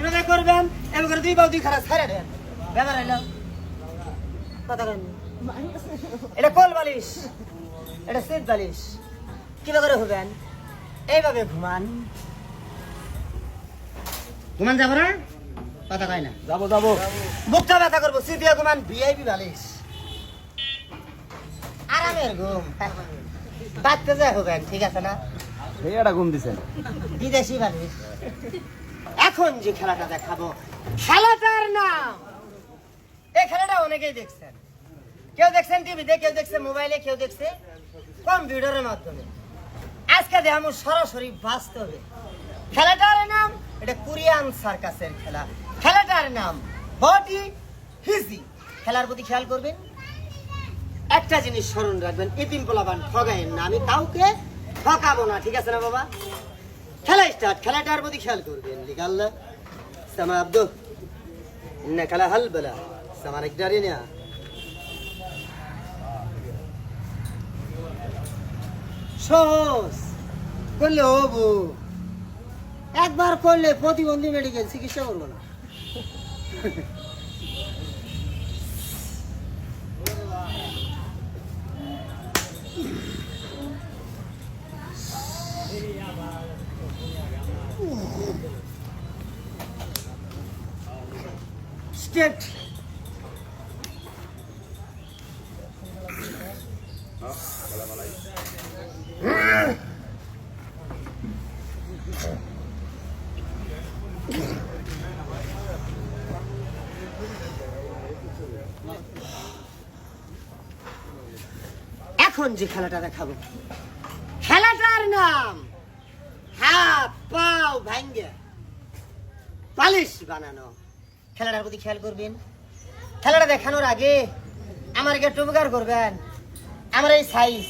কিভাবে করবেন এমন করে দুই বাউ দুই খারাপ ছেড়ে দেন ব্যাপার হইলো কথা কেন এটা কোল বালিশ এটা সিট বালিশ কিভাবে করে হবেন এইভাবে ঘুমান ঘুমান যাবো না কথা কয় না যাবো যাবো বুকটা ব্যথা করবো সিট ঘুমান ভিআইপি বালিশ আরামের ঘুম বাচ্চা যায় হবেন ঠিক আছে না এটা ঘুম দিছেন বিদেশি বালিশ এখন যে খেলাটা দেখাবো খেলাটার নাম এই খেলাটা অনেকেই দেখছেন কেউ দেখছেন টিভিতে কেউ দেখছে মোবাইলে কেউ দেখছে কম্পিউটারের মাধ্যমে আজকে দেখাবো সরাসরি বাস্তবে খেলাটার নাম এটা কোরিয়ান সার্কাসের খেলা খেলাটার নাম বডি হিজি খেলার প্রতি খেয়াল করবেন একটা জিনিস স্মরণ রাখবেন ইতিম পোলাপান ঠগায়েন না আমি কাউকে ঠকাবো না ঠিক আছে না বাবা খেলা স্টার্ট খেলাটার প্রতি খেয়াল করবেন লিগাল্লা সামা আব্দু ইন্না খেলা হাল বলা সামার একটারি না সহজ করলে হবো একবার করলে প্রতিবন্ধী মেডিকেল চিকিৎসা করবো না স্টেট এখন যে খেলাটা দেখাবো খেলাটার নাম হাত পাও ভাঙ্গে পালিশ বানানো খেলাটার প্রতি খেয়াল করবেন খেলাটা দেখানোর আগে আমার একটু উপকার করবেন আমার এই সাইজ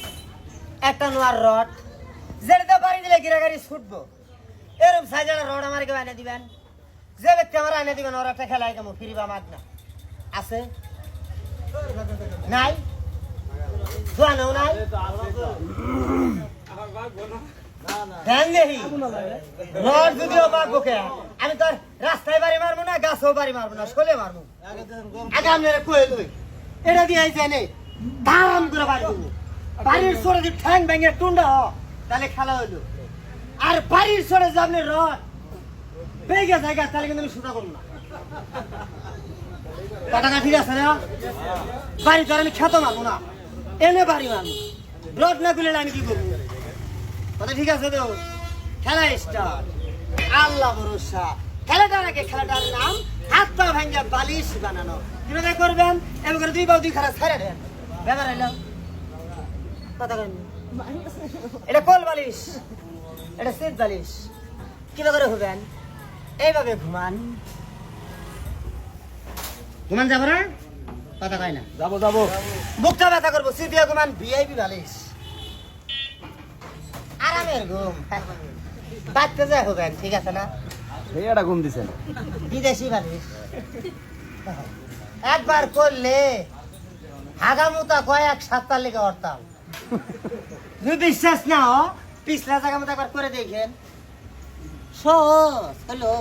একটা নোয়ার রড যেটা বাড়ি দিলে গিরাগাড়ি ছুটবো এরকম সাইজের রড আমার কেউ এনে দিবেন যে ব্যক্তি আমার এনে দিবেন ওর একটা খেলায় কেমন ফিরিবা মাগ না আছে নাই দোয়ানো নাই রড যদিও মারবো কে আমি তোর রাস্তায় বাড়ি মারবো না গাছও বাড়ি মারবো না শোলে মারবো আগে আমি কয়ে লই এটা দিয়ে জানে দাম করে বাড়ি দেবো বাড়ির সরে যদি ঠ্যাং ভেঙে টুন্ডা হ তাহলে খেলা হইলো আর বাড়ির সরে যে আপনি রড বেগে জায়গা তাহলে কিন্তু আমি সুতা করবো না কথাটা ঠিক আছে না বাড়ি তোর আমি খেতে মারবো না এনে বাড়ি মারবো রড না খুলে আমি কি করবো কথা ঠিক আছে তো খেলা স্টার্ট আল্লাহ ভরসা খেলাটার আগে খেলাটার নাম হাত পা ভাঙ্গা বালিশ বানানো কিভাবে করবেন এমন করে দুই বাউ দুই খারাপ ছেড়ে দেন ব্যাপার হইলো কথা কেন এটা কোল বালিশ এটা সিট বালিশ কিভাবে করে হবেন এইভাবে ঘুমান ঘুমান যাবো না কথা কয় না যাবো যাবো বুকটা ব্যথা করবো সিট ঘুমান ভিআইপি বালিশ আরামের ঘুম বাচ্চা যায় হবেন ঠিক আছে না এটা ঘুম দিছেন বিদেশি বালিশ একবার করলে হাগামুতা কয়েক সপ্তাহ লেগে অর্তাম যদি বিশ্বাস না পিছলা জায়গা মতো একবার করে দেখেন সহজ হলো